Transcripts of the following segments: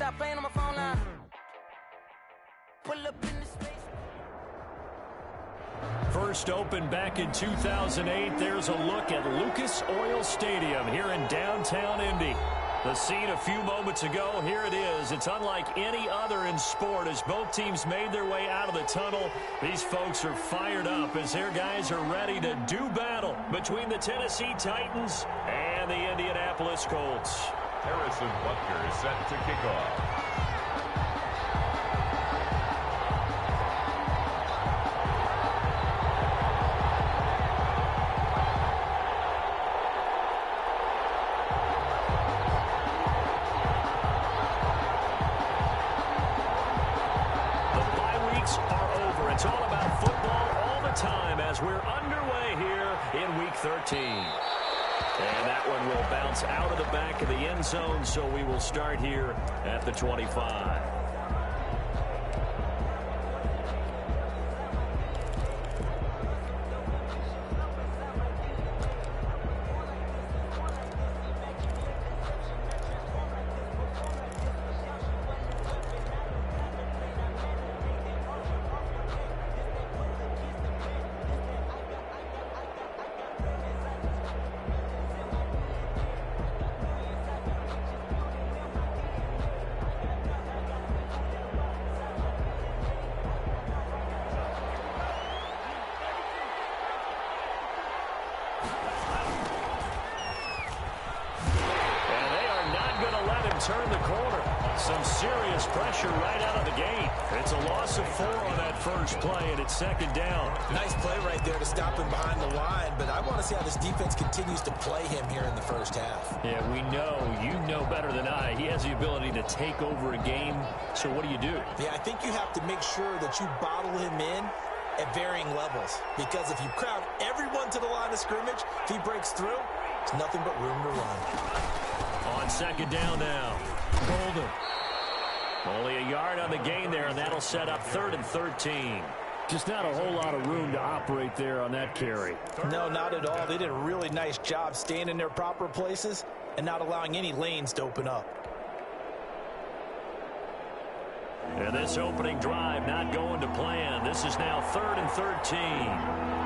stop playing on my phone line. Pull up in the space. First opened back in 2008. There's a look at Lucas Oil Stadium here in downtown Indy. The scene a few moments ago, here it is. It's unlike any other in sport as both teams made their way out of the tunnel. These folks are fired up as their guys are ready to do battle between the Tennessee Titans and the Indianapolis Colts. Harrison Butker is set to kick off. It's all about football all the time as we're underway here in Week 13. And that one will bounce out of the back of the end zone, so we will start here at the 25. Turn the corner. Some serious pressure right out of the gate. It's a loss of 4 on that first play, and it's second down. Nice play right there to stop him behind the line, but I want to see how this defense continues to play him here in the first half. Yeah, we know. You know better than I. He has the ability to take over a game, so what do you do? Yeah, I think you have to make sure that you bottle him in at varying levels, because if you crowd everyone to the line of scrimmage, if he breaks through, there's nothing but room to run. On second down now. Golden. Only a yard on the gain there, and that'll set up 3rd and 13. Just not a whole lot of room to operate there on that carry. No, not at all. They did a really nice job staying in their proper places and not allowing any lanes to open up. And this opening drive not going to plan. This is now 3rd and 13.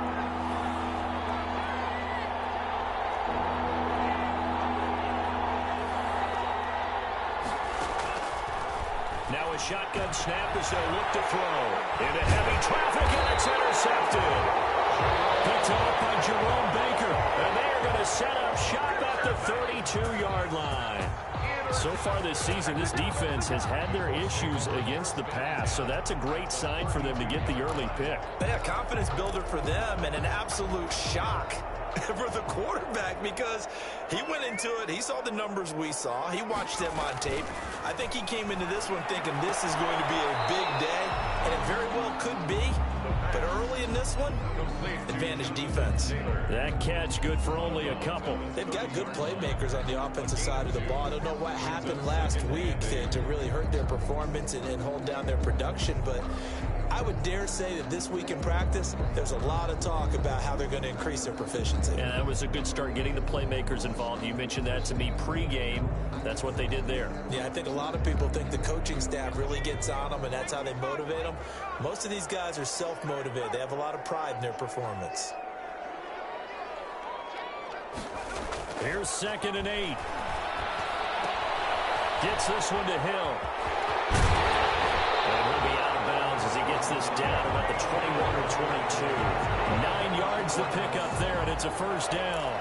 Now a shotgun snap as they look to throw. Into heavy traffic, and it's intercepted. Picked up by Jerome Baker. And they are going to set up shop at the 32-yard line. So far this season, this defense has had their issues against the pass, so that's a great sign for them to get the early pick. Yeah, confidence builder for them and an absolute shock for the quarterback, because he went into it, he saw the numbers we saw, he watched them on tape. I think he came into this one thinking this is going to be a big day, and it very well could be, but early in this one, advantage defense. That catch good for only a couple. They've got good playmakers on the offensive side of the ball. I don't know what happened last week to really hurt their performance and hold down their production, but I would dare say that this week in practice, there's a lot of talk about how they're going to increase their proficiency. Yeah, that was a good start getting the playmakers involved. You mentioned that to me pregame. That's what they did there. Yeah, I think a lot of people think the coaching staff really gets on them, and that's how they motivate them. Most of these guys are self-motivated. They have a lot of pride in their performance. Here's 2nd and 8. Gets this one to Hill. And he'll be out of bounds as he gets this down about the 21 or 22. 9 yards to pick up there, and it's a first down.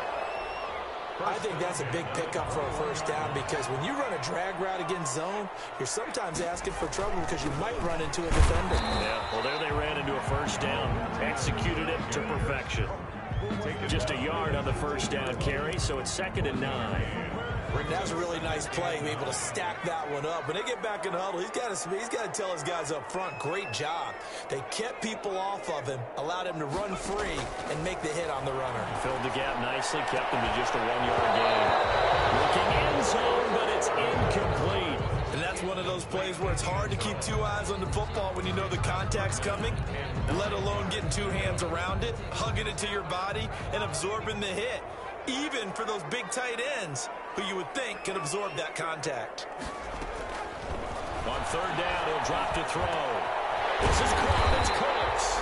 I think that's a big pickup for a first down, because when you run a drag route against zone, you're sometimes asking for trouble because you might run into a defender. Yeah, well, there they ran into a first down. Executed it to perfection. Just a yard on the first down carry, so it's 2nd and 9. That was a really nice play, able to stack that one up. When they get back in the huddle, he's got to tell his guys up front, great job. They kept people off of him, allowed him to run free, and make the hit on the runner. Filled the gap nicely, kept him to just a 1-yard gain. Looking end zone, but it's incomplete. And that's one of those plays where it's hard to keep 2 eyes on the football when you know the contact's coming, let alone getting 2 hands around it, hugging it to your body, and absorbing the hit. Even for those big tight ends who you would think can absorb that contact. third down. He'll drop to throw. This is caught. It's Colts.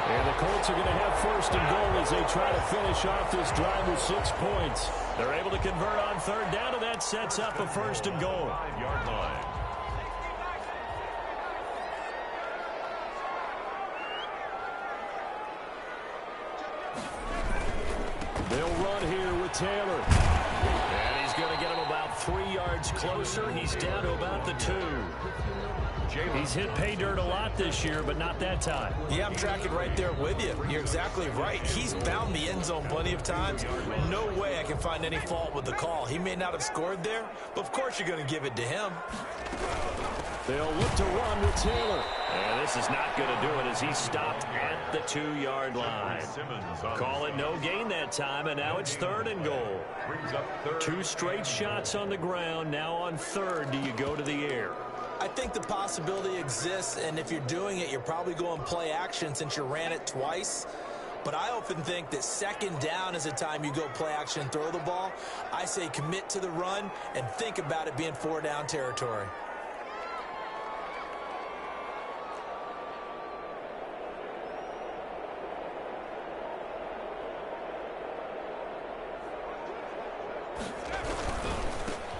And the Colts are going to have first and goal as they try to finish off this drive with 6 points. They're able to convert on third down, and that sets up a first and goal. 5-yard line. They'll run here with Taylor. And he's going to get him about 3 yards closer. He's down to about the 2. He's hit pay dirt a lot this year, but not that time. Yeah, I'm tracking right there with you. You're exactly right. He's found the end zone plenty of times. No way I can find any fault with the call. He may not have scored there, but of course you're going to give it to him. They'll look to run with Taylor. And this is not going to do it as he's stopped at the 2-yard line. Call it no gain that time, and now it's third and goal. 2 straight shots on the ground. Now on third, do you go to the air? I think the possibility exists, and if you're doing it, you're probably going play action since you ran it twice. But I often think that second down is the time you go play action and throw the ball. I say commit to the run and think about it being 4-down territory.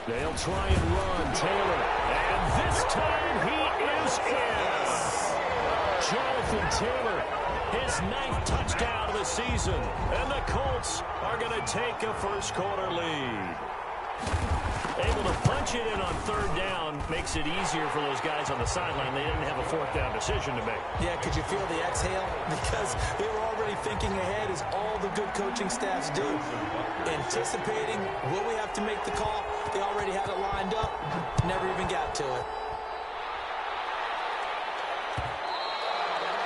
They'll try and run. Taylor. And this time he is in. Jonathan Taylor, his 9th touchdown of the season. And the Colts are going to take a first quarter lead. Able to punch it in on third down makes it easier for those guys on the sideline. They didn't have a 4th down decision to make. Yeah, could you feel the exhale? Because they were already thinking ahead, as all the good coaching staffs do. Anticipating, will we have to make the call? They already had it lined up, never even got to it.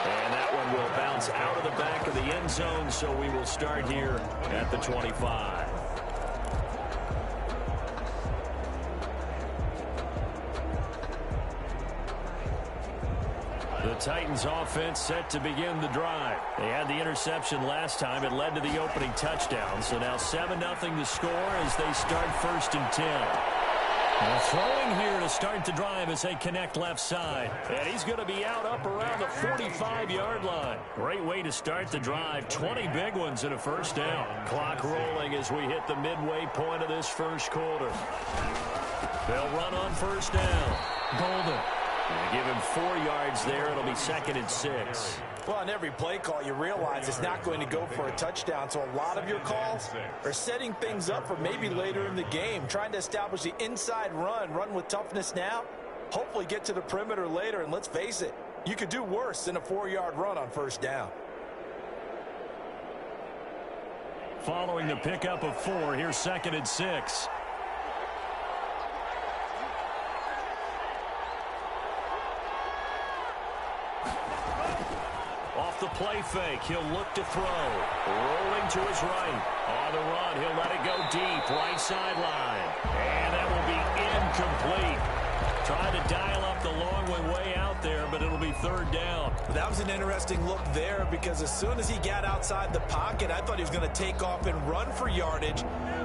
And that one will bounce out of the back of the end zone, so we will start here at the 25. The Titans offense set to begin the drive. They had the interception last time. It led to the opening touchdown. So now 7-0 to score as they start 1st and 10. Now throwing here to start the drive as they connect left side. And he's going to be out up around the 45-yard line. Great way to start the drive. 20 big ones in a first down. Clock rolling as we hit the midway point of this first quarter. They'll run on first down. Golden. Give him 4 yards there. It'll be 2nd and 6. Well, on every play call, you realize it's not going to go for a touchdown. So a lot of your calls are setting things up for maybe later in the game, trying to establish the inside run with toughness now, hopefully get to the perimeter later. And let's face it, you could do worse than a 4-yard run on first down. Following the pickup of 4, here's 2nd and 6. Off the play fake, he'll look to throw. Rolling to his right. On the run, he'll let it go deep, right sideline. And that will be incomplete. Trying to dial up the long way out there, but it'll be 3rd down. That was an interesting look there because as soon as he got outside the pocket, I thought he was going to take off and run for yardage.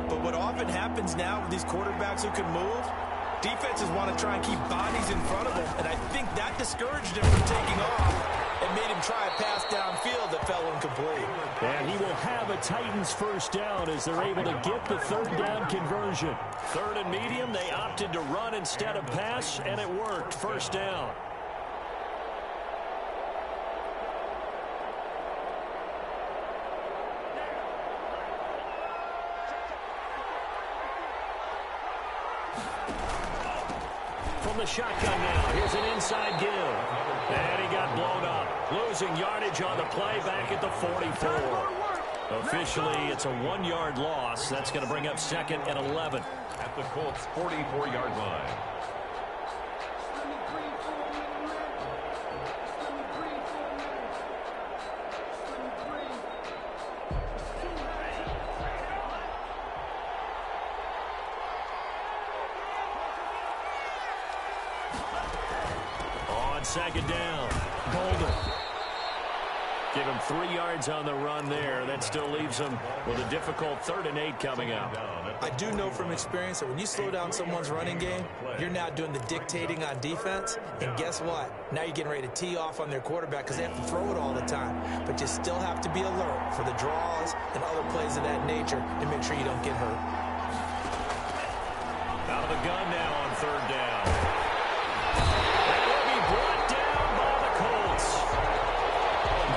But what often happens now with these quarterbacks who can move, defenses want to try and keep bodies in front of them. And I think that discouraged him from taking off and made him try a pass downfield that fell incomplete. And he will have a Titans first down as they're able to get the 3rd down conversion. 3rd and medium, they opted to run instead of pass, and it worked. First down. From the shotgun now, here's an inside give. And he got blown up. Losing yardage on the play back at the 44. Officially, it's a 1-yard loss. That's going to bring up 2nd and 11. At the Colts' 44-yard line. On 2nd down, Golden. Give him 3 yards on the run there. That still leaves him with a difficult 3rd and 8 coming up. I do know from experience that when you slow down someone's running game, you're now doing the dictating on defense. And guess what? Now you're getting ready to tee off on their quarterback because they have to throw it all the time. But you still have to be alert for the draws and other plays of that nature to make sure you don't get hurt. Out of the gun now on 3rd down. That will be brought down by the Colts.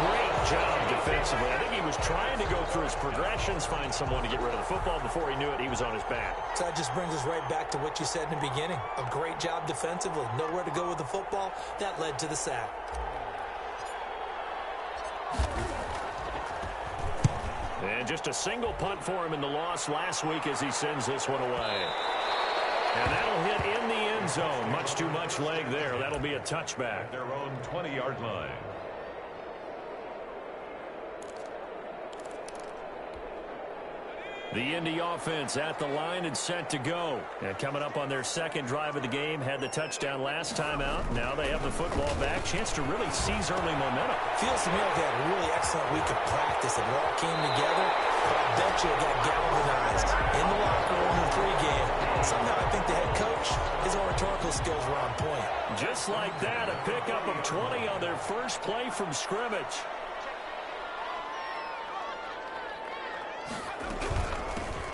Great job defensively. I think he was trying to go through his progressions, find someone to get rid of the football. Before he knew it, he was on his back. So that just brings us right back to what you said in the beginning. A great job defensively. Nowhere to go with the football. That led to the sack. And just a single punt for him in the loss last week as he sends this one away. And that'll hit in the end zone. Much too much leg there. That'll be a touchback. Their own 20-yard line. The Indy offense at the line and set to go. And coming up on their 2nd drive of the game, had the touchdown last time out. Now they have the football back. Chance to really seize early momentum. Feels to me like they had a really excellent week of practice. It all came together, but I bet you it got galvanized in the locker room in pregame. Somehow I think the head coach, his oratorical skills were on point. Just like that, a pickup of 20 on their first play from scrimmage.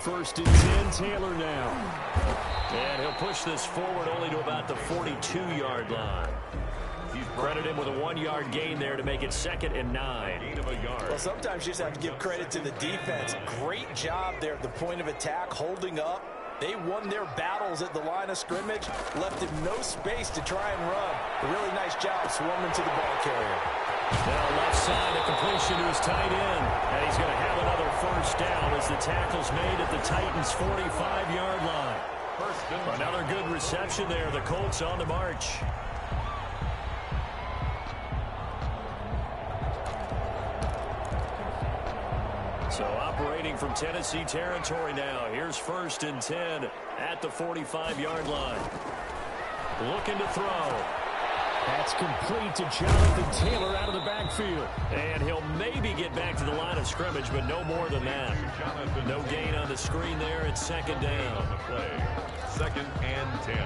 First and 10, Taylor now. And he'll push this forward only to about the 42-yard line. He's credited him with a 1-yard gain there to make it 2nd and 9. Gain of a yard. Well, sometimes you just have to give credit to the defense. Great job there at the point of attack, holding up. They won their battles at the line of scrimmage, left him no space to try and run. A really nice job swarming to the ball carrier. Now left side, a completion to his tight end. And he's going to have another first down as the tackle's made at the Titans' 45-yard line. Another good reception there. The Colts on the march. So operating from Tennessee territory now. Here's 1st and 10 at the 45-yard line. Looking to throw. That's complete to Jonathan Taylor out of the backfield. And he'll maybe get back to the line of scrimmage, but no more than that. No gain on the screen there. It's 2nd down. 2nd and 10.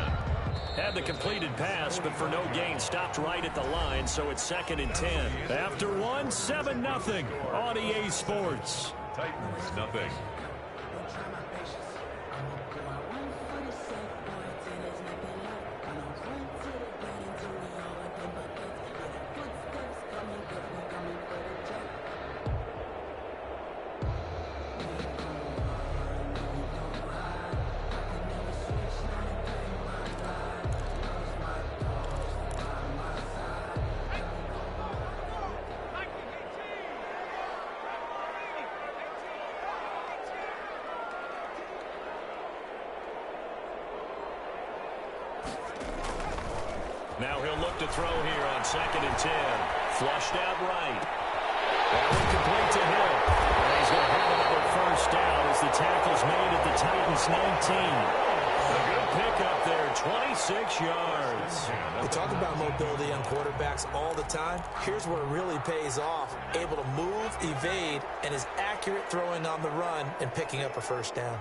Had the completed pass, but for no gain, stopped right at the line, so it's 2nd and 10. After 1, 7-0 on EA Sports. Titans, nothing. Now he'll look to throw here on 2nd and 10. Flushed out right. That one complete to him. And he's going to have another first down as the tackle's made at the Titans' 19. A good pickup there, 26 yards. We talk about mobility on quarterbacks all the time. Here's where it really pays off. Able to move, evade, and is accurate throwing on the run and picking up a first down.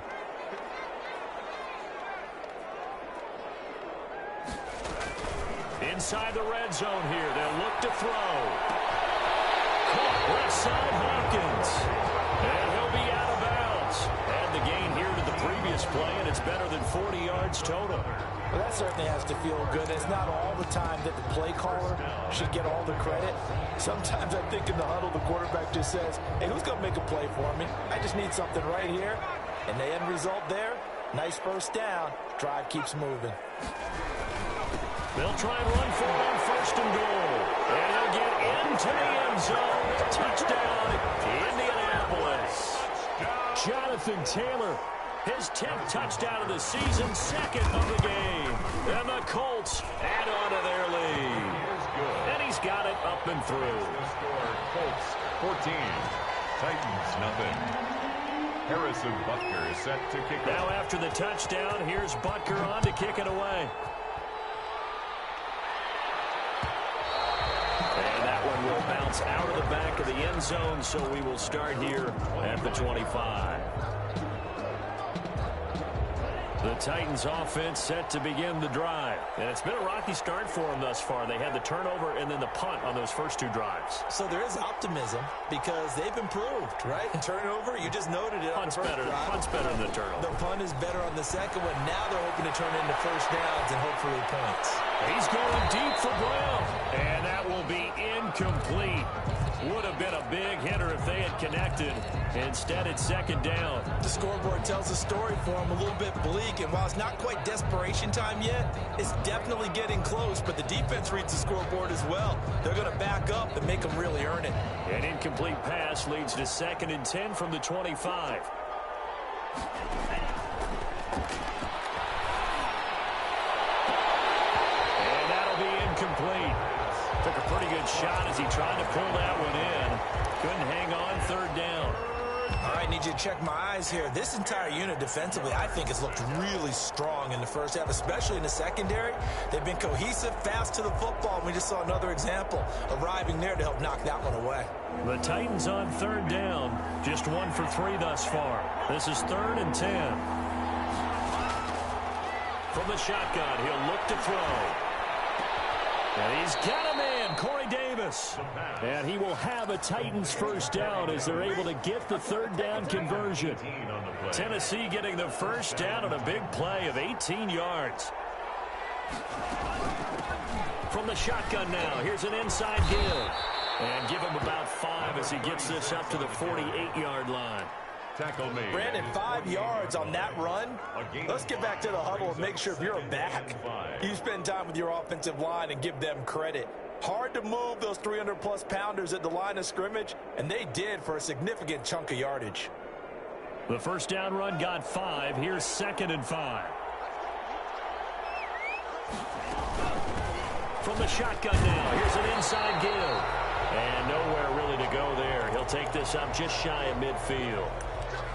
Inside the red zone here, they'll look to throw. Caught left side Hopkins. And he'll be out of bounds. And the gain here to the previous play, and it's better than 40 yards total. Well, that certainly has to feel good. It's not all the time that the play caller should get all the credit. Sometimes I think in the huddle, the quarterback just says, hey, who's going to make a play for me? I just need something right here. And the end result there, nice first down. Drive keeps moving. They'll try and run for it on 1st and goal. And he'll get into the end zone. Touchdown, Indianapolis. Jonathan Taylor, his 10th touchdown of the season, 2nd of the game. And the Colts add on to their lead. And he's got it up and through. Score, Colts 14. Titans, nothing. Harrison Butker is set to kick Now off. after the touchdown, here's Butker on to kick it away. And that one will bounce out of the back of the end zone, so we will start here at the 25. The Titans offense set to begin the drive. And it's been a rocky start for them thus far. They had the turnover and then the punt on those first two drives. So there is optimism because they've improved, right? Turnover, you just noted it on the first drive. Punt's better than the turnover. The punt is better on the second one. Now they're hoping to turn into first downs and hopefully points. He's going deep for Brown. And that will be incomplete. Would have been a big hitter if they had connected. Instead, it's second down. The scoreboard tells the story for them a little bit bleak, and while it's not quite desperation time yet, it's definitely getting close, but the defense reads the scoreboard as well. They're going to back up and make them really earn it. An incomplete pass leads to 2nd and 10 from the 25. And that'll be incomplete. Took a pretty good shot as he tried to pull that one in. Couldn't hang on, 3rd down. All right, need you to check my eyes here. This entire unit defensively, I think, has looked really strong in the first half, especially in the secondary. They've been cohesive, fast to the football, and we just saw another example arriving there to help knock that one away. The Titans on 3rd down, just 1 for 3 thus far. This is 3rd and 10. From the shotgun, he'll look to throw. And he's got a man, Corey Davis. And he will have a Titans first down as they're able to get the 3rd down conversion. Tennessee getting the first down on a big play of 18 yards. From the shotgun now, here's an inside give. And give him about 5 as he gets this up to the 48-yard line. Tackle made. Brandon, 5 yards on that run. Let's get back to the huddle and make sure if you're a back, you spend time with your offensive line and give them credit. Hard to move those 300-plus pounders at the line of scrimmage, and they did for a significant chunk of yardage. The first down run got 5. Here's 2nd and 5. From the shotgun now, here's an inside give. And nowhere really to go there. He'll take this up just shy of midfield.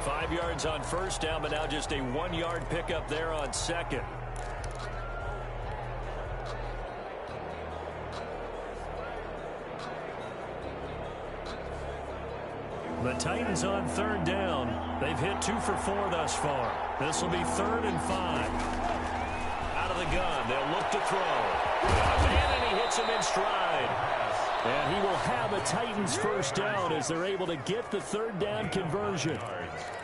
5 yards on first down, but now just a 1-yard pickup there on 2nd. The Titans on 3rd down. They've hit 2 for 4 thus far. This will be 3rd and 5. Out of the gun, they'll look to throw. And he hits him in stride. And he will have a Titans first down as they're able to get the 3rd down conversion.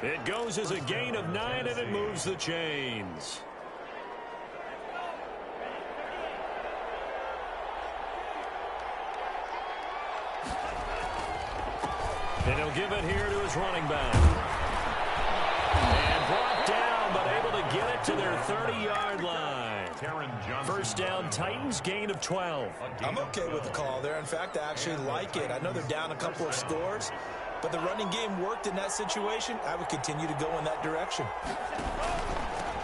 It goes as a gain of 9, and it moves the chains. And he'll give it here to his running back. And brought down, but able to get it to their 30-yard line. First down, Titans, gain of 12. I'm okay with the call there. In fact, I actually like it. I know they're down a couple of scores, but the running game worked in that situation. I would continue to go in that direction.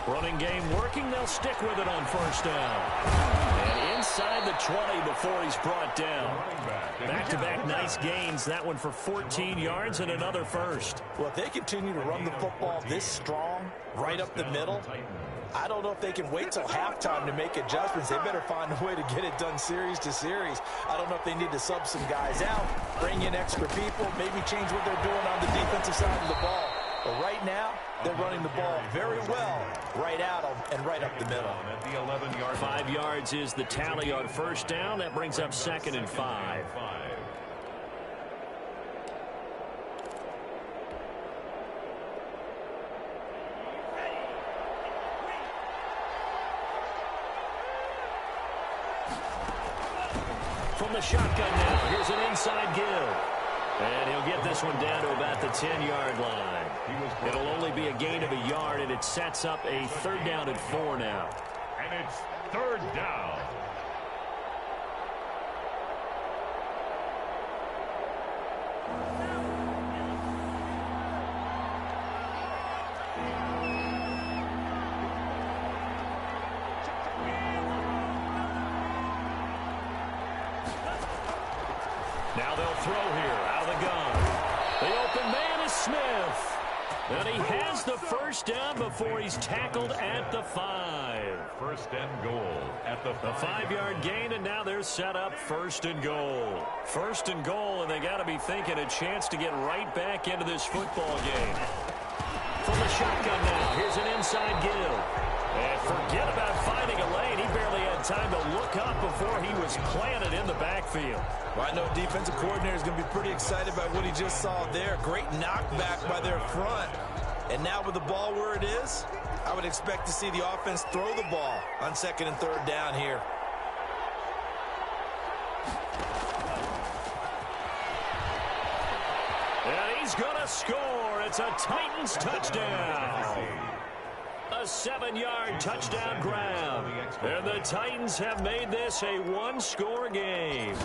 Running game working. They'll stick with it on first down. And inside the 20 before he's brought down. Back-to-back nice gains. That one for 14 yards and another first. Well, if they continue to run the football this strong, right up the middle, I don't know if they can wait till halftime to make adjustments. They better find a way to get it done series to series. I don't know if they need to sub some guys out, bring in extra people, maybe change what they're doing on the defensive side of the ball. But right now, they're running the ball very well right out of and right up the middle. At the 11-yard 5 yards is the tally on first down. That brings up 2nd and 5. From the shotgun now, here's an inside give. And he'll get this one down to about the 10-yard line. It'll only be a gain of a yard, and it sets up a 3rd down and 4 now. And it's 3rd down. Now they'll throw here out of the gun. The open man is Smith. And he has the first down before he's tackled at the 5. First and goal at the 5. A 5-yard gain, and now they're set up first and goal. First and goal, and they got to be thinking a chance to get right back into this football game. From the shotgun now, here's an inside give. And forget about finding a lane. He barely had time to look up before he was planted in the backfield. Well, I know defensive coordinator is going to be pretty excited about what he just saw there. Great knockback by their front. And now with the ball where it is, I would expect to see the offense throw the ball on 2nd and 3rd down here. And he's going to score. It's a Titans touchdown. A 7-yard touchdown grab. And the Titans have made this a one-score game.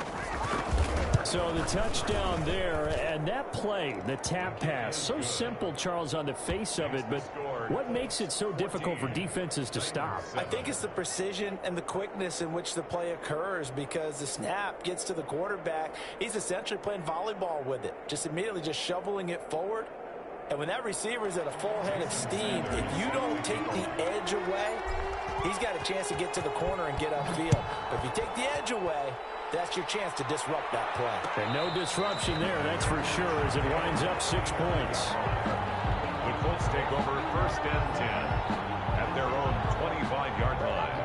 So the touchdown there, and that play, the tap pass, so simple, Charles, on the face of it, but what makes it so difficult for defenses to stop? I think it's the precision and the quickness in which the play occurs, because the snap gets to the quarterback. He's essentially playing volleyball with it, just immediately just shoveling it forward. And when that receiver's at a full head of steam, if you don't take the edge away, he's got a chance to get to the corner and get upfield. But if you take the edge away, that's your chance to disrupt that play. And no disruption there, that's for sure, as it winds up 6 points. The Colts take over 1st and 10 at their own 25-yard line.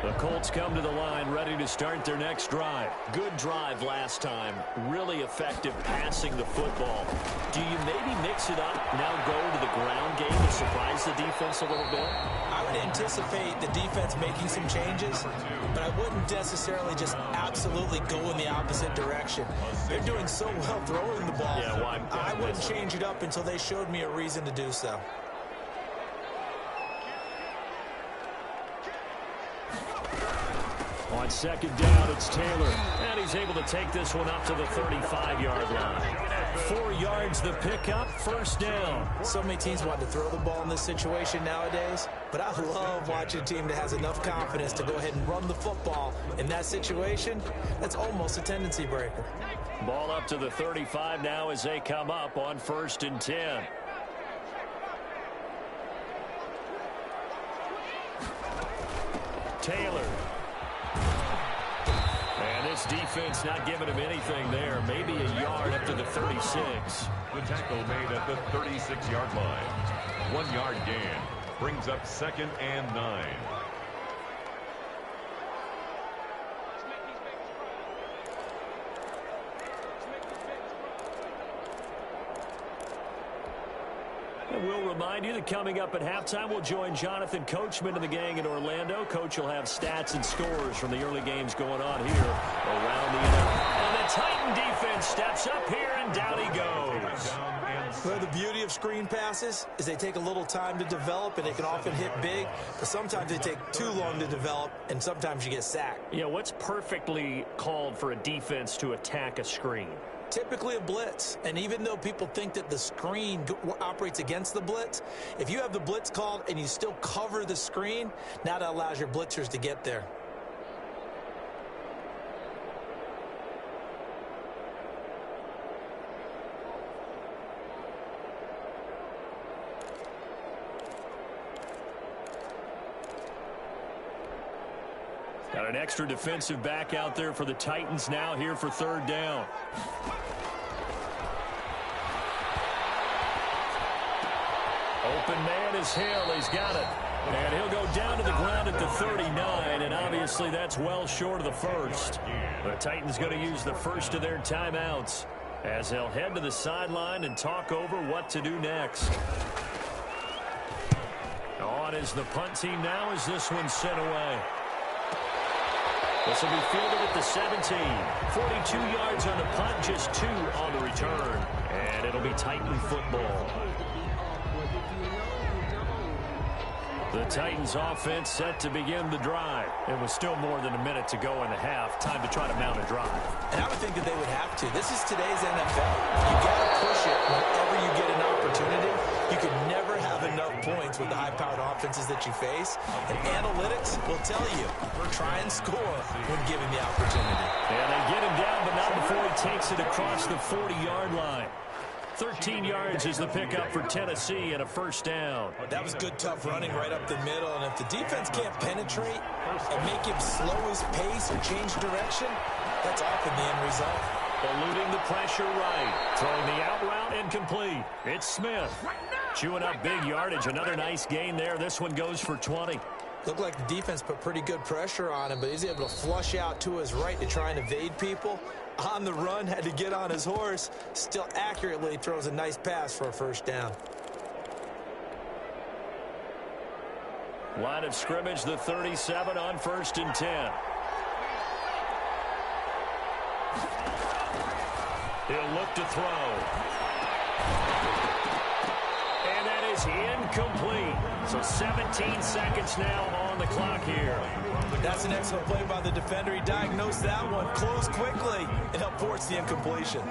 The Colts come to the line ready to start their next drive. Good drive last time. Really effective passing the football. Do you maybe mix it up, now go to the ground game to surprise the defense a little bit? I would anticipate the defense making some changes, but I wouldn't necessarily just absolutely go in the opposite direction. They're doing so well throwing the ball. Yeah, well, I wouldn't change it up until they showed me a reason to do so. On 2nd down, it's Taylor. And he's able to take this one up to the 35-yard line. 4 yards the pickup, 1st down. So many teams want to throw the ball in this situation nowadays, but I love watching a team that has enough confidence to go ahead and run the football. In that situation, that's almost a tendency breaker. Ball up to the 35 now as they come up on 1st and 10. Taylor. And this defense not giving him anything there. Maybe a yard up to the 36. The tackle made at the 36-yard line. 1-yard gain brings up 2nd and 9. And we'll remind you that coming up at halftime, we'll join Jonathan Coachman and the gang in Orlando. Coach will have stats and scores from the early games going on here around the NFL. And the Titan defense steps up here, and down he goes. Well, the beauty of screen passes is they take a little time to develop, and they can often hit big, but sometimes they take too long to develop, and sometimes you get sacked. Yeah, what's perfectly called for a defense to attack a screen? Typically a blitz, and even though people think that the screen operates against the blitz, if you have the blitz called and you still cover the screen, now that allows your blitzers to get there. Got an extra defensive back out there for the Titans now here for 3rd down. Open man is Hill. He's got it. And he'll go down to the ground at the 39, and obviously that's well short of the first. The Titans going to use the first of their timeouts as they'll head to the sideline and talk over what to do next. On is the punt team now as this one's sent away. This will be fielded at the 17. 42 yards on the punt, just 2 on the return. And it'll be Titan football. The Titans offense set to begin the drive. It was still more than a minute to go in the half. Time to try to mount a drive. And I would think that they would have to. This is today's NFL. You got to push it whenever you get an opportunity. You can never have enough points with the high-powered offenses that you face. And analytics will tell you, try and score when given the opportunity. And they get him down, but not before he takes it across the 40-yard line. 13 yards is the pickup for Tennessee and a first down. That was good, tough running right up the middle. And if the defense can't penetrate and make him slow his pace or change direction, that's often the end result. Eluding the pressure right. Throwing the out route incomplete. It's Smith. Chewing up big yardage. Another nice gain there. This one goes for 20. Looked like the defense put pretty good pressure on him, but he's able to flush out to his right to try and evade people. On the run, had to get on his horse. Still accurately throws a nice pass for a first down. Line of scrimmage, the 37 on 1st and 10. He'll look to throw. And that is incomplete. So 17 seconds now on the clock here. That's an excellent play by the defender. He diagnosed that one, closed quickly, and helped force the incompletion.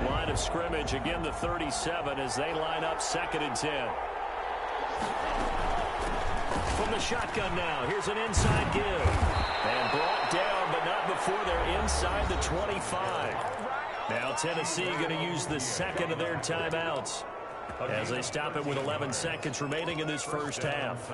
Line of scrimmage, again the 37 as they line up 2nd and 10. From the shotgun now, here's an inside give. And brought down, but not before they're inside the 25. Now Tennessee going to use the second of their timeouts as they stop it with 11 seconds remaining in this first half.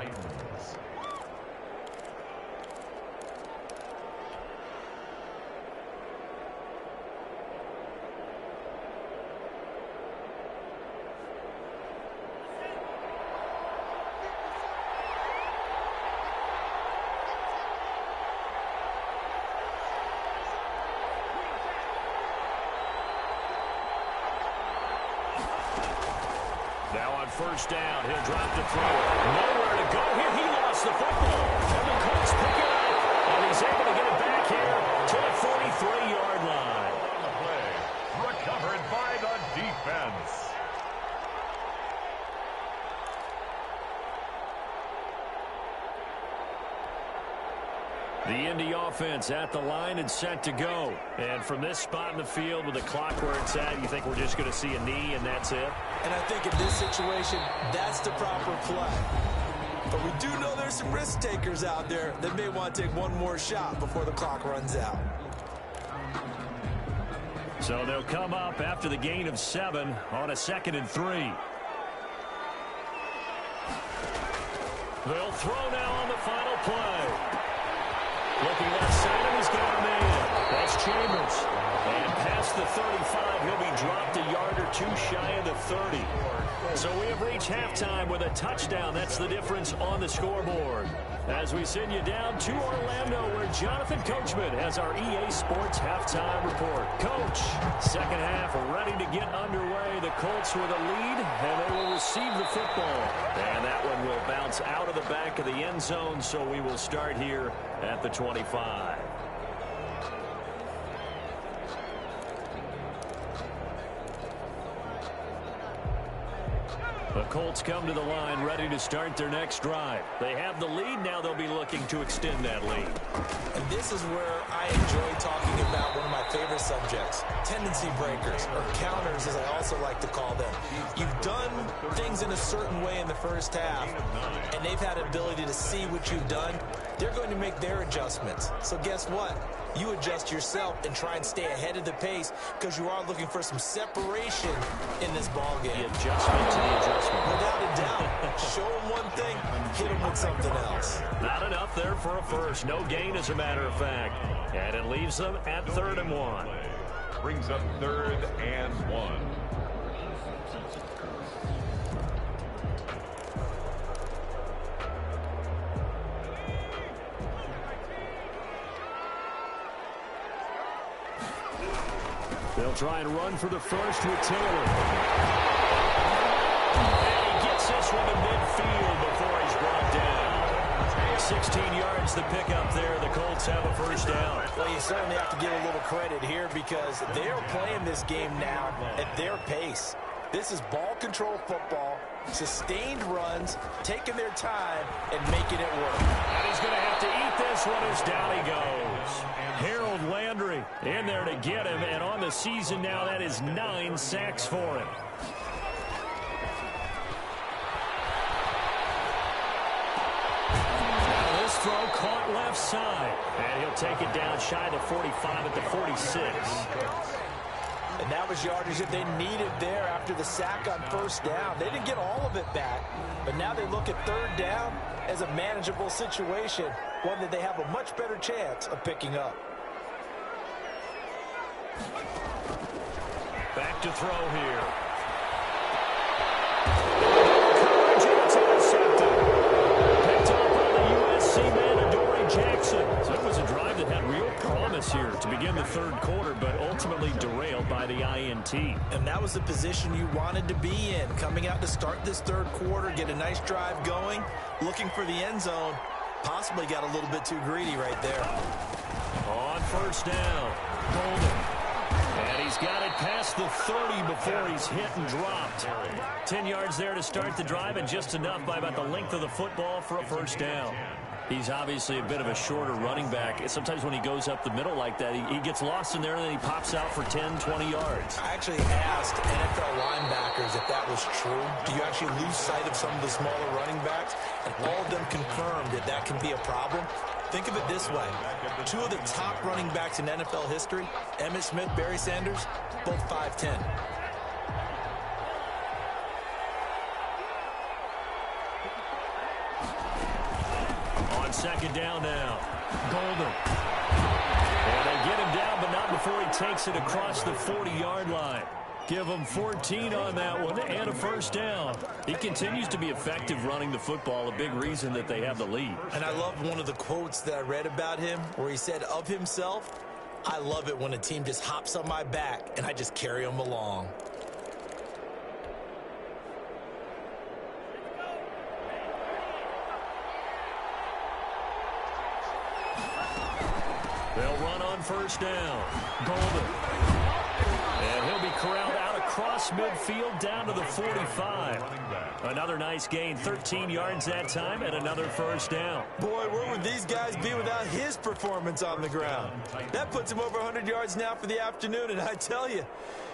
First down, he'll drop the throw. Nowhere to go here. He lost the football. And the Colts pick it up. And he's able to get it back here to the 43-yard line. On the play, recovered by the defense. The Indy offense at the line and set to go. And from this spot in the field with the clock where it's at, you think we're just going to see a knee and that's it? And I think in this situation, that's the proper play. But we do know there's some risk takers out there that may want to take one more shot before the clock runs out. So they'll come up after the gain of 7 on a 2nd and 3. They'll throw now on the final play. Looking left side, and he's got a man. That's Chambers. And past the 35, he'll be dropped a yard or 2 shy of the 30. So we have reached halftime with a touchdown. That's the difference on the scoreboard. As we send you down to Orlando, where Jonathan Coachman has our EA Sports halftime report. Coach, second half ready to get underway. The Colts with a lead, and they will receive the football. And that one will bounce out of the back of the end zone, so we will start here at the 25. The Colts come to the line ready to start their next drive. They have the lead. Now they'll be looking to extend that lead. And this is where I enjoy talking about one of my favorite subjects, tendency breakers, or counters as I also like to call them. You've done things in a certain way in the first half, and they've had an ability to see what you've done. They're going to make their adjustments. So guess what? You adjust yourself and try and stay ahead of the pace because you are looking for some separation in this ballgame. The adjustment to the adjustment. Without a doubt. Show them one thing, hit them with something else. Not enough there for a first. No gain, as a matter of fact. And it leaves them at 3rd and 1. Brings up 3rd and 1. They'll try and run for the first with Taylor. And he gets this one to midfield before he's brought down. 16 yards the pickup there. The Colts have a first down. Well, you certainly have to give a little credit here because they're playing this game now at their pace. This is ball control football, Sustained runs, taking their time, and making it work. And he's going to have to eat this one as down he goes. Harold Landry in there to get him, and on the season now, that is 9 sacks for him. Now this throw caught left side, and he'll take it down shy the 45 at the 46. And that was yardage that they needed there after the sack on first down. They didn't get all of it back, but now they look at third down as a manageable situation, one that they have a much better chance of picking up. Back to throw here. Coverage, it's intercepted. Picked up by the USC man, Adoree Jackson. So it was a drive that had real promise here to begin the third quarter, but ultimately derailed by the INT. And that was the position you wanted to be in, coming out to start this third quarter, get a nice drive going, looking for the end zone. Possibly got a little bit too greedy right there. On first down, Golden. And he's got it past the 30 before he's hit and dropped. 10 yards there to start the drive, and just enough by about the length of the football for a first down. He's obviously a bit of a shorter running back. Sometimes when he goes up the middle like that, he gets lost in there, and then he pops out for 10, 20 yards. I actually asked NFL linebackers if that was true. Do you actually lose sight of some of the smaller running backs? And all of them confirmed that that can be a problem. Think of it this way. 2 of the top running backs in NFL history, Emmitt Smith, Barry Sanders, both 5'10". On second down now, Golden. And they get him down, but not before he takes it across the 40-yard line. Give him 14 on that one and a first down. He continues to be effective running the football, a big reason that they have the lead. And I love one of the quotes that I read about him where he said of himself, "I love it when a team just hops on my back and I just carry them along." They'll run on first down. Golden. And he'll be corralled out across midfield down to the 45. Another nice gain, 13 yards that time, and another first down. Boy, where would these guys be without his performance on the ground? That puts him over 100 yards now for the afternoon, and I tell you,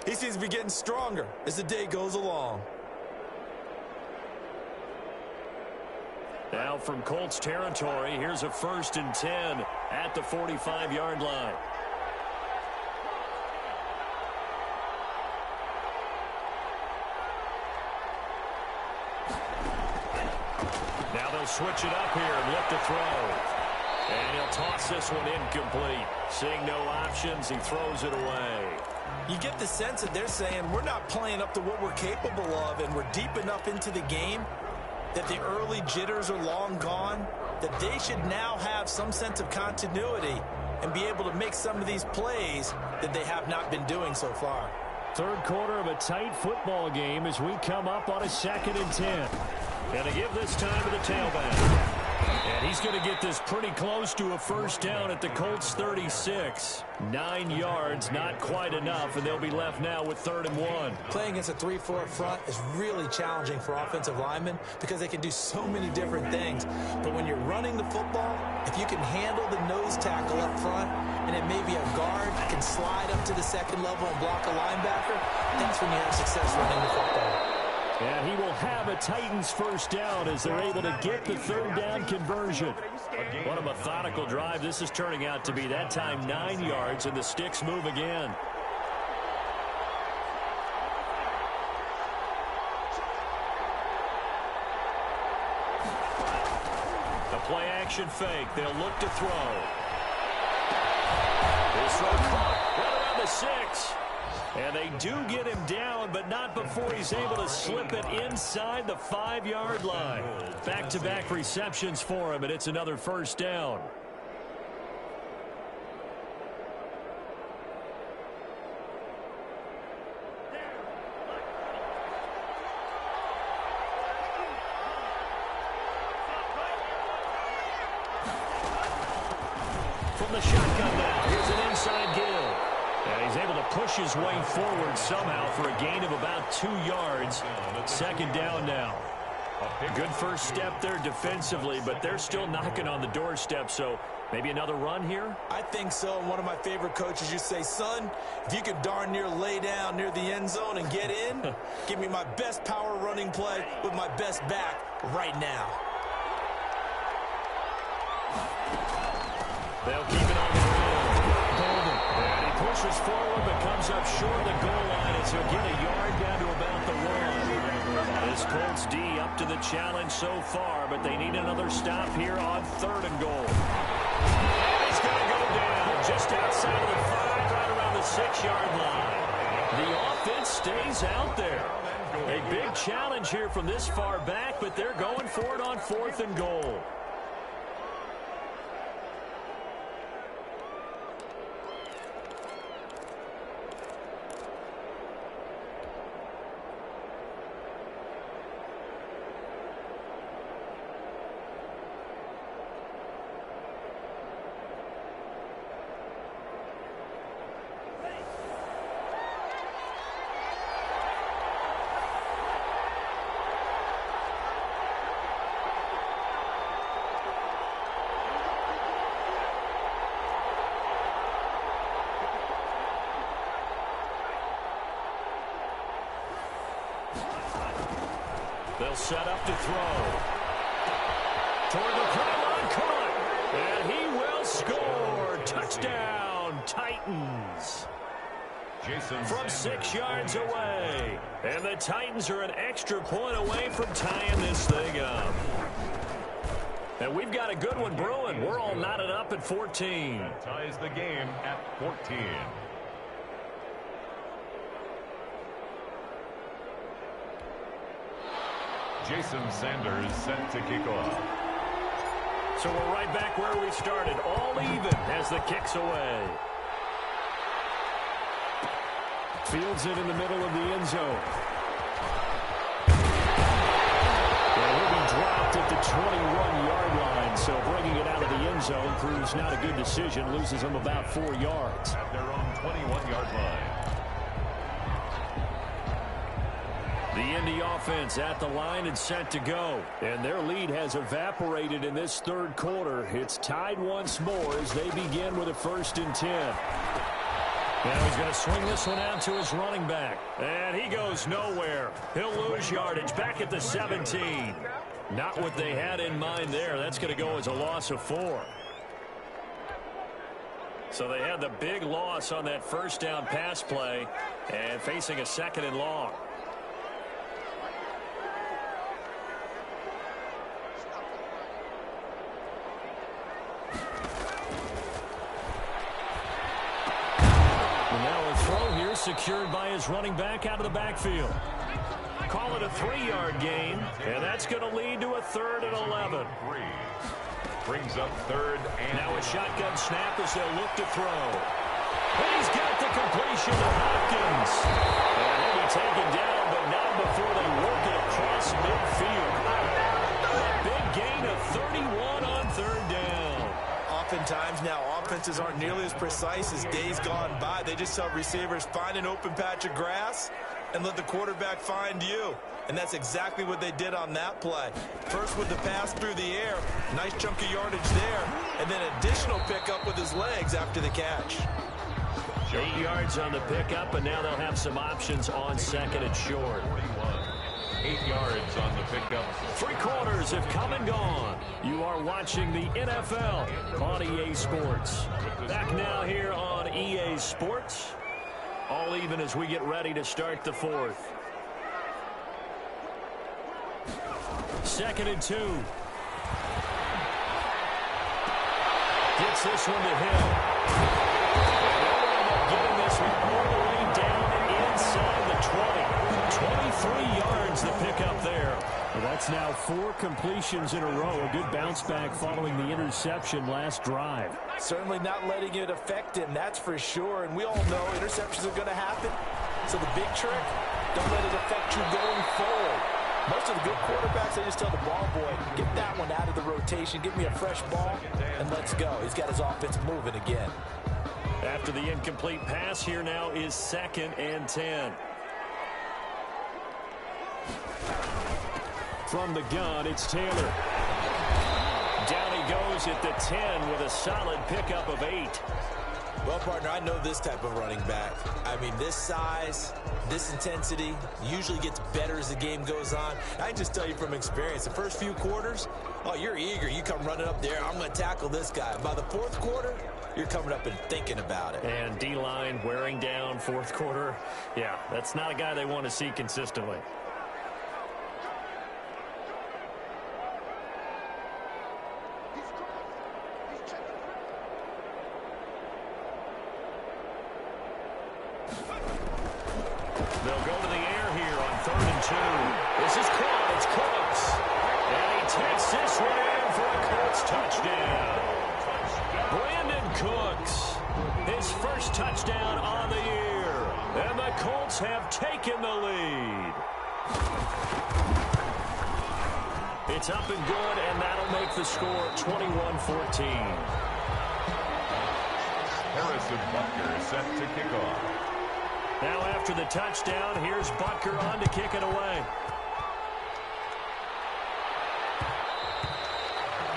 he seems to be getting stronger as the day goes along. Now from Colts territory, here's a 1st and 10 at the 45-yard line. Now they'll switch it up here and look to throw. And he'll toss this one incomplete. Seeing no options, he throws it away. You get the sense that they're saying we're not playing up to what we're capable of, and we're deep enough into the game that the early jitters are long gone, that they should now have some sense of continuity and be able to make some of these plays that they have not been doing so far. Third quarter of a tight football game as we come up on a 2nd and 10. And to give this time to the tailback. And he's going to get this pretty close to a first down at the Colts 36. 9 yards, not quite enough, and they'll be left now with 3rd and 1. Playing against a 3-4 front is really challenging for offensive linemen because they can do so many different things. But when you're running the football, if you can handle the nose tackle up front, and it may be a guard can slide up to the 2nd level and block a linebacker, that's when you have success running the football. And he will have a Titans first down as they're able to get the 3rd down conversion. What a methodical drive this is turning out to be. That time 9 yards, and the sticks move again. The play action fake. They'll look to throw. This throw caught right around the 6. And they do get him down, but not before he's able to slip it inside the 5-yard line. Back-to-back receptions for him, and it's another first down. From the shotgun now, here's an inside give. And he's able to push his way forward somehow for a gain of about 2 yards. 2nd down now. Good first step there defensively, but they're still knocking on the doorstep, so maybe another run here? I think so. One of my favorite coaches used to say, son, if you could darn near lay down near the end zone and get in, give me my best power running play with my best back right now. They'll keep it on the ground. Golden. And he pushes forward but comes up short of the goal line as he'll get a yard down to about the one. This Colts D up to the challenge so far, but they need another stop here on 3rd and goal. And he's going to go down just outside of the 5, right around the 6-yard line. The offense stays out there. A big challenge here from this far back, but they're going for it on 4th and goal. They'll set up to throw. Toward the pylon, caught. And he will score. Touchdown, Titans. From 6 yards away. And the Titans are an extra point away from tying this thing up. And we've got a good one brewing. We're all knotted up at 14. Ties the game at 14. Jason Sanders set to kick off. So we're right back where we started. All even as the kick's away. Fields it in the middle of the end zone. And he'll be dropped at the 21-yard line. So bringing it out of the end zone proves not a good decision. Loses him about 4 yards. At their own 21-yard line. The Indy offense at the line and set to go. And their lead has evaporated in this 3rd quarter. It's tied once more as they begin with a 1st and 10. Now he's going to swing this one out to his running back. And he goes nowhere. He'll lose yardage back at the 17. Not what they had in mind there. That's going to go as a loss of 4. So they had the big loss on that 1st down pass play and facing a 2nd and long. Secured by his running back out of the backfield. Call it a 3-yard gain, and that's going to lead to a 3rd and 11. Brings up 3rd and now a shotgun snap as they'll look to throw. And he's got the completion to Hopkins. And he'll be taken down, but not before they work it across midfield. A big gain of 31 on 3rd down. Oftentimes now offenses aren't nearly as precise as days gone by. They just tell receivers, find an open patch of grass and let the quarterback find you. And that's exactly what they did on that play. First with the pass through the air, nice chunk of yardage there, and then additional pickup with his legs after the catch. 8 yards on the pickup, and now they'll have some options on 2nd and short. 8 yards on the pickup. 3 quarters have come and gone. You are watching the NFL on EA Sports. Back now here on EA Sports. All even as we get ready to start the 4th. 2nd and 2. Gets this one to Hill. Getting this one all the way down inside the 20. 23 yards the pickup there. Well, that's now 4 completions in a row. A good bounce back following the interception last drive. Certainly not letting it affect him, that's for sure. And we all know interceptions are going to happen. So the big trick, don't let it affect you going forward. Most of the good quarterbacks, they just tell the ball boy, get that one out of the rotation, give me a fresh ball, and let's go. He's got his offense moving again. After the incomplete pass, here now is 2nd and 10. from the gun, it's Taylor. Down he goes at the 10 with a solid pickup of 8. Well, partner, I know this type of running back. I mean, this size, this intensity usually gets better as the game goes on. I can just tell you from experience, the first few quarters, oh, you're eager. You come running up there, I'm going to tackle this guy. By the fourth quarter, you're coming up and thinking about it. And D-line wearing down fourth quarter. Yeah, that's not a guy they want to see consistently. They'll go to the air here on 3rd and 2. This is caught. It's Cooks. And he takes this one in for a Colts touchdown. Brandon Cooks, his first touchdown on the year. And the Colts have taken the lead. It's up and good, and that'll make the score 21-14. Harrison Butker is set to kick off. Now after the touchdown, here's Butker on to kick it away.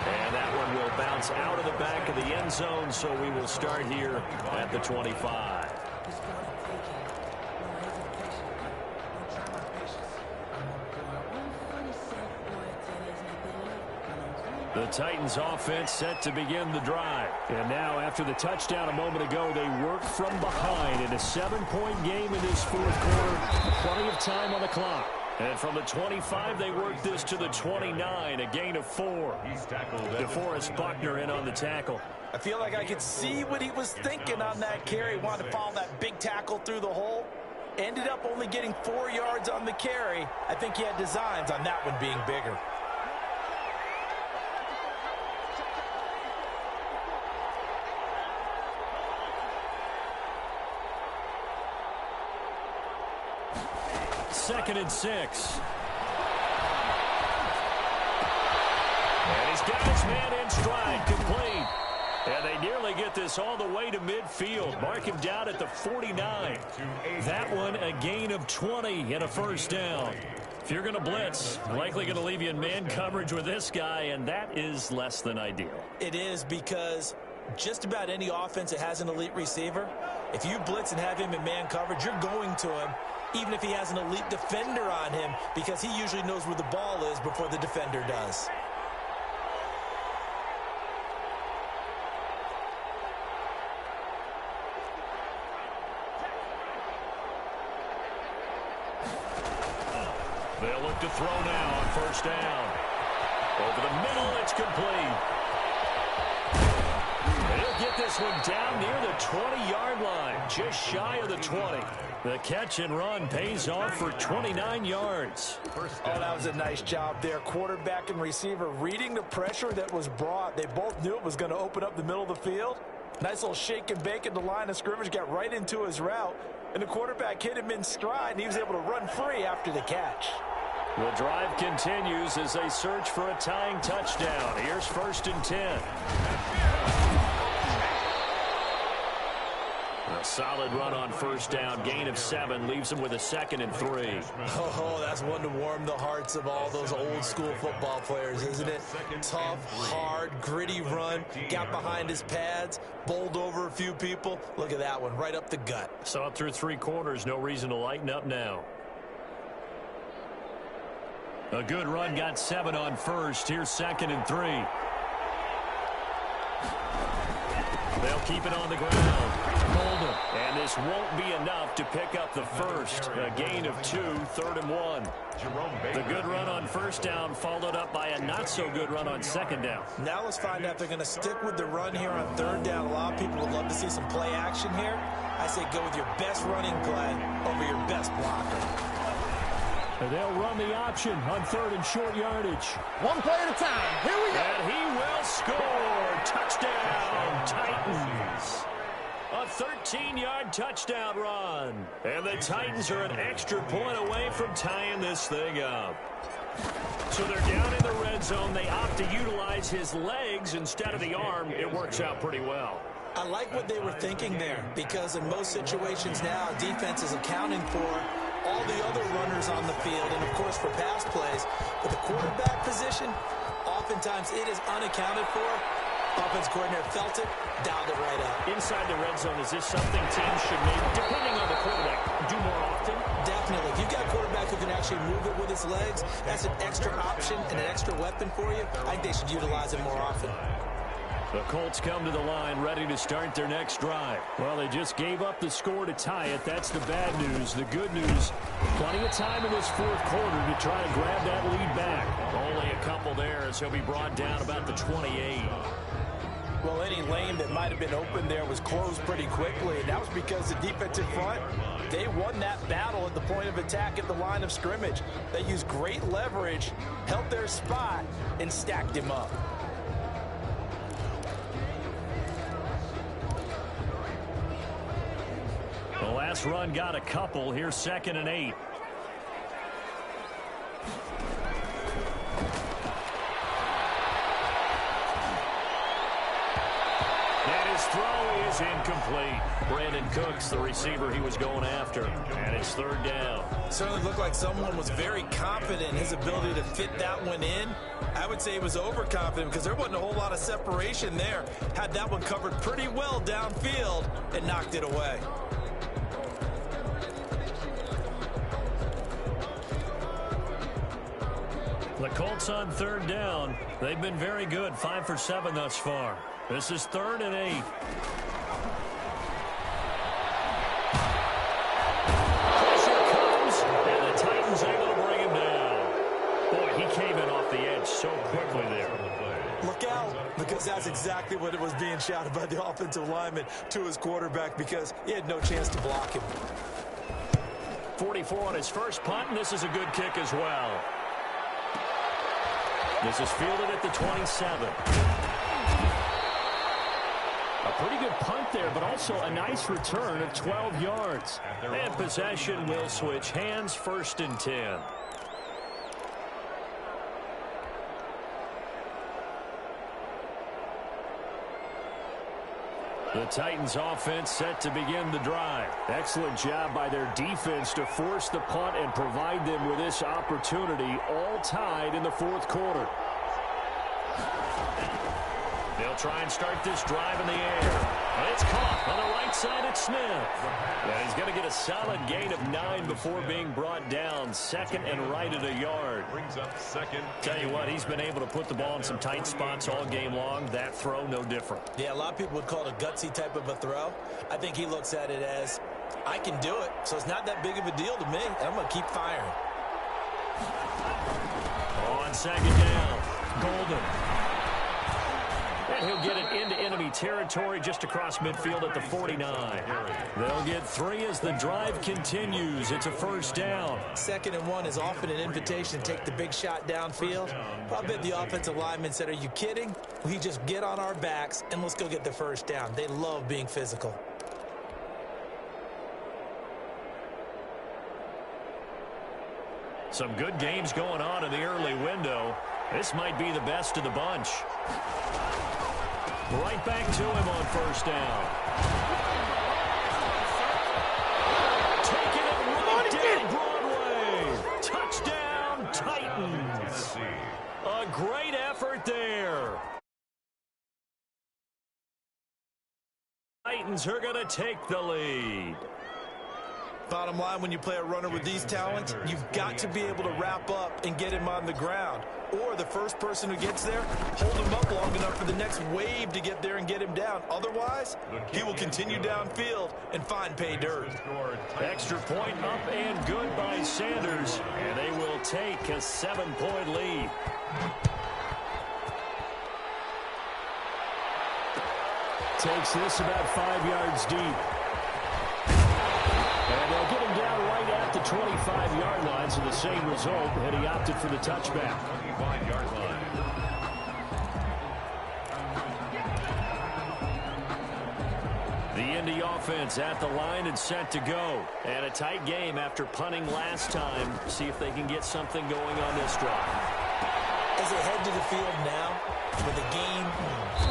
And that one will bounce out of the back of the end zone, so we will start here at the 25. The Titans offense set to begin the drive. And now after the touchdown a moment ago, they work from behind in a 7-point game in this fourth quarter. Plenty of time on the clock. And from the 25, they work this to the 29, a gain of 4. DeForest Buckner in on the tackle. I feel like I could see what he was thinking on that carry. Wanted to follow that big tackle through the hole. Ended up only getting 4 yards on the carry. I think he had designs on that one being bigger. Second and 6. And he's got his man in stride, complete. And they nearly get this all the way to midfield. Mark him down at the 49. That one a gain of 20 and a first down. If you're going to blitz, likely going to leave you in man coverage with this guy, and that is less than ideal. It is, because just about any offense that has an elite receiver, if you blitz and have him in man coverage, you're going to him, even if he has an elite defender on him, because he usually knows where the ball is before the defender does. They'll look to throw now on first down. Over the middle, it's complete. And he'll get this one down near the 20-yard line, just shy of the 20. The catch and run pays off for 29 yards. Oh, that was a nice job there. Quarterback and receiver reading the pressure that was brought. They both knew it was going to open up the middle of the field. Nice little shake and bake at the line of scrimmage, got right into his route. And the quarterback hit him in stride, and he was able to run free after the catch. The drive continues as they search for a tying touchdown. Here's 1st and 10. A solid run on first down. Gain of 7 leaves them with a 2nd and 3. Oh, that's one to warm the hearts of all those old school football players, isn't it? Tough, hard, gritty run. Got behind his pads, bowled over a few people. Look at that one, right up the gut. Saw it through 3 quarters. No reason to lighten up now. A good run, got 7 on first. Here's 2nd and 3. They'll keep it on the ground. Hold him. And this won't be enough to pick up the first. A gain of 2, 3rd and 1. The good run on first down followed up by a not-so-good run on 2nd down. Now let's find out if they're going to stick with the run here on 3rd down. A lot of people would love to see some play action here. I say go with your best running play over your best blocker. And they'll run the option on 3rd and short yardage. One play at a time. Here we go. And he will score. Touchdown, Titans. A 13-yard touchdown run. And the Titans are an extra point away from tying this thing up. So they're down in the red zone. They opt to utilize his legs instead of the arm. It works out pretty well. I like what they were thinking there, because in most situations now, defense is accounting for all the other runners on the field and, of course, for pass plays. But the quarterback position, oftentimes it is unaccounted for. Offense coordinator felt it, dialed it right up. Inside the red zone, is this something teams should maybe, depending on the quarterback, do more often? Definitely. If you've got a quarterback who can actually move it with his legs, that's an extra option and an extra weapon for you. I think they should utilize it more often. The Colts come to the line ready to start their next drive. Well, they just gave up the score to tie it. That's the bad news. The good news, plenty of time in this fourth quarter to try to grab that lead back. Only a couple there as he'll be brought down about the 28. Well, any lane that might have been open there was closed pretty quickly, and that was because the defensive front, they won that battle at the point of attack at the line of scrimmage. They used great leverage, held their spot, and stacked him up. The last run got a couple. Here's 2nd and 8. Throw is incomplete. Brandon Cooks, the receiver he was going after. And it's 3rd down. Certainly looked like someone was very confident in his ability to fit that one in. I would say he was overconfident because there wasn't a whole lot of separation there. Had that one covered pretty well downfield and knocked it away. The Colts on 3rd down. They've been very good. 5 for 7 thus far. This is 3rd and 8. Pressure comes, and the Titans able to bring him down. Boy, he came in off the edge so quickly there. Look out, because that's exactly what it was being shouted by the offensive lineman to his quarterback because he had no chance to block him. 44 on his first punt, and this is a good kick as well. This is fielded at the 27. A pretty good punt there, but also a nice return of 12 yards. And possession will switch hands, 1st and 10. The Titans offense set to begin the drive. Excellent job by their defense to force the punt and provide them with this opportunity, all tied in the 4th quarter. They'll try and start this drive in the air. But it's caught on the right side at Smith. And he's going to get a solid gain of 9 before being brought down. 2nd and right at a yard. Brings up 2nd. Tell you what, he's been able to put the ball in some tight spots all game long. That throw, no different. Yeah, a lot of people would call it a gutsy type of a throw. I think he looks at it as, I can do it, so it's not that big of a deal to me, and I'm going to keep firing. On 2nd down, Golden. And he'll get it into enemy territory just across midfield at the 49. They'll get 3 as the drive continues. It's a 1st down. 2nd and 1 is often an invitation to take the big shot downfield. I bet the offensive lineman said, are you kidding? We just get on our backs and let's go get the 1st down. They love being physical. Some good games going on in the early window. This might be the best of the bunch. Right back to him on 1st down. Taking it right down Broadway. Touchdown, Titans. A great effort there. Titans are going to take the lead. Bottom line, when you play a runner with these talents, you've got to be able to wrap up and get him on the ground. Or the first person who gets there, hold him up long enough for the next wave to get there and get him down. Otherwise, he will continue downfield and find pay dirt. Extra point up and good by Sanders. And they will take a 7-point lead. Takes this about 5 yards deep. And they'll get him down right at the 25-yard line, so the same result, and he opted for the touchback. 25-yard line. The Indy offense at the line and set to go. And a tight game after punting last time. See if they can get something going on this drive. As they head to the field now, with a game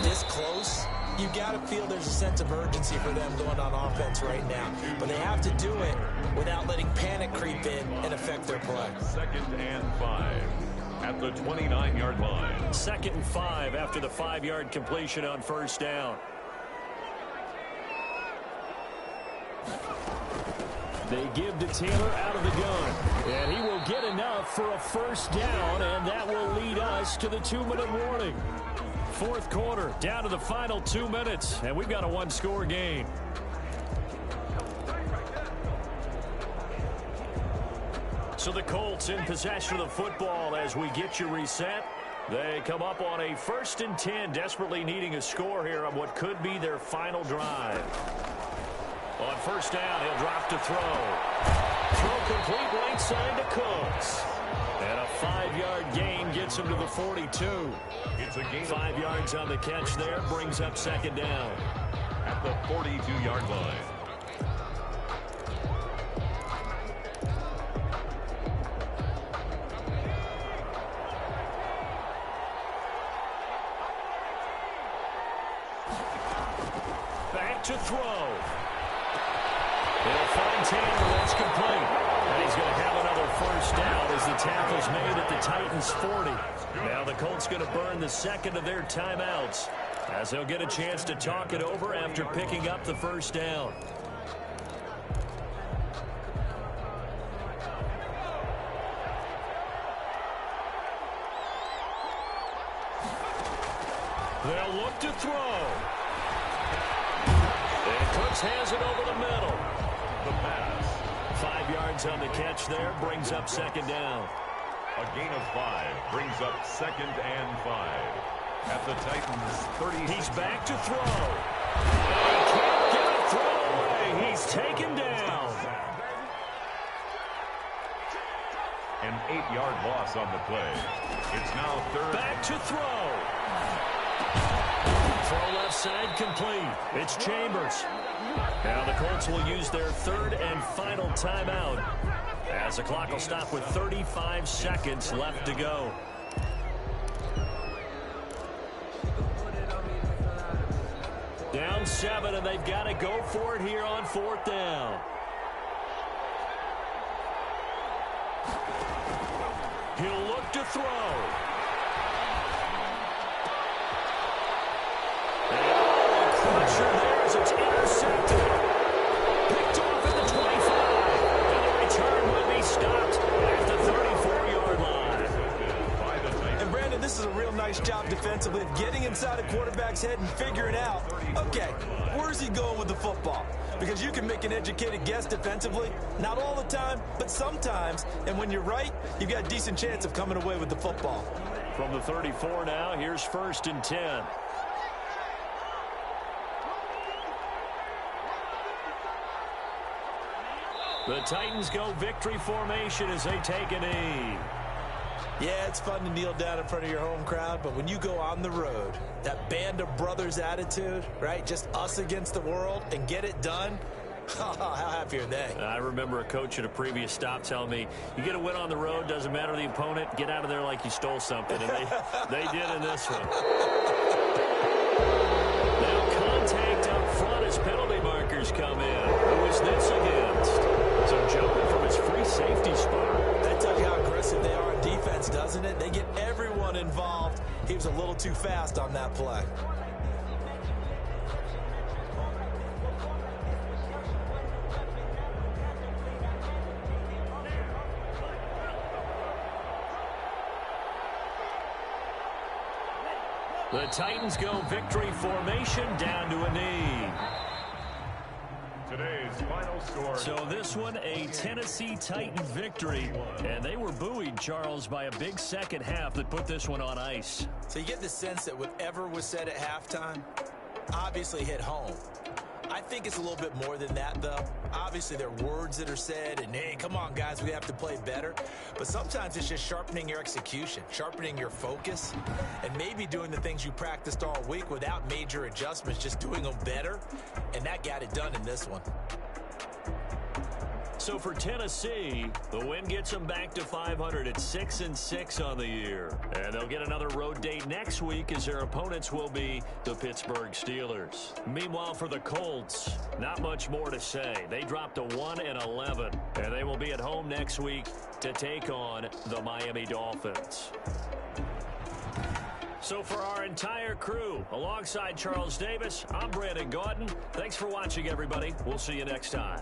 this close, You got to feel there's a sense of urgency for them going on offense right now. But they have to do it without letting panic creep in and affect their play. 2nd and 5 at the 29-yard line. 2nd and 5 after the 5-yard completion on 1st down. They give to Taylor out of the gun. And he will get enough for a 1st down, and that will lead us to the 2-minute warning. 4th quarter, down to the final 2 minutes, and we've got a 1-score game. So the Colts in possession of the football as we get you reset. They come up on a 1st and 10, desperately needing a score here on what could be their final drive. On 1st down, he'll drop to throw. Throw complete right side to Cooks. And a 5-yard gain gets him to the 42. It's a gain 5 yards on the catch there, brings up 2nd down. at the 42-yard line. Back to throw. They'll find Taylor. That's complete. And he's going to have another 1st down as the tackle's made at the Titans' 40. Now the Colts going to burn the 2nd of their timeouts as they'll get a chance to talk it over after picking up the 1st down. They'll look to throw. And Cooks has it over the middle. The pass. 5 yards on the catch there, brings up 2nd down. A gain of 5 brings up 2nd and 5 at the Titans' 30. He's back to throw. And he can't get a throw away. He's taken down. An 8-yard loss on the play. It's now 3rd. Back to throw. Throw left side complete. It's Chambers. Now the Colts will use their 3rd and final timeout as the clock will stop with 35 seconds left to go. Down 7, and they've got to go for it here on 4th down. He'll look to throw. Crusher there as it's intercepted. Picked off at the 25. And the return will be stopped at the 34-yard line. And Brandon, this is a real nice job defensively of getting inside a quarterback's head and figuring out, okay, where's he going with the football? Because you can make an educated guess defensively. Not all the time, but sometimes. And when you're right, you've got a decent chance of coming away with the football. From the 34 now, here's 1st and 10. The Titans go victory formation as they take a knee. Yeah, it's fun to kneel down in front of your home crowd, but when you go on the road, that band of brothers attitude, right? Just us against the world and get it done. How happy are they? I remember a coach at a previous stop telling me, you get a win on the road, doesn't matter the opponent, get out of there like you stole something. And they did in this one. Now contact up front as penalty markers come in. Who is this against? So jumping from his free safety spot. That tells you how aggressive they are on defense, doesn't it? They get everyone involved. He was a little too fast on that play. The Titans go victory formation down to a knee. Today's final score. So this one, a Tennessee Titans victory. And they were buoyed, Charles, by a big 2nd half that put this one on ice. So you get the sense that whatever was said at halftime obviously hit home. I think it's a little bit more than that, though. Obviously, there are words that are said, and, hey, come on, guys, we have to play better. But sometimes it's just sharpening your execution, sharpening your focus, and maybe doing the things you practiced all week without major adjustments, just doing them better, and that got it done in this one. So for Tennessee, the win gets them back to 500 at 6-6 on the year. And they'll get another road date next week as their opponents will be the Pittsburgh Steelers. Meanwhile, for the Colts, not much more to say. They dropped to 1-11, and they will be at home next week to take on the Miami Dolphins. So for our entire crew, alongside Charles Davis, I'm Brandon Gaudin. Thanks for watching, everybody. We'll see you next time.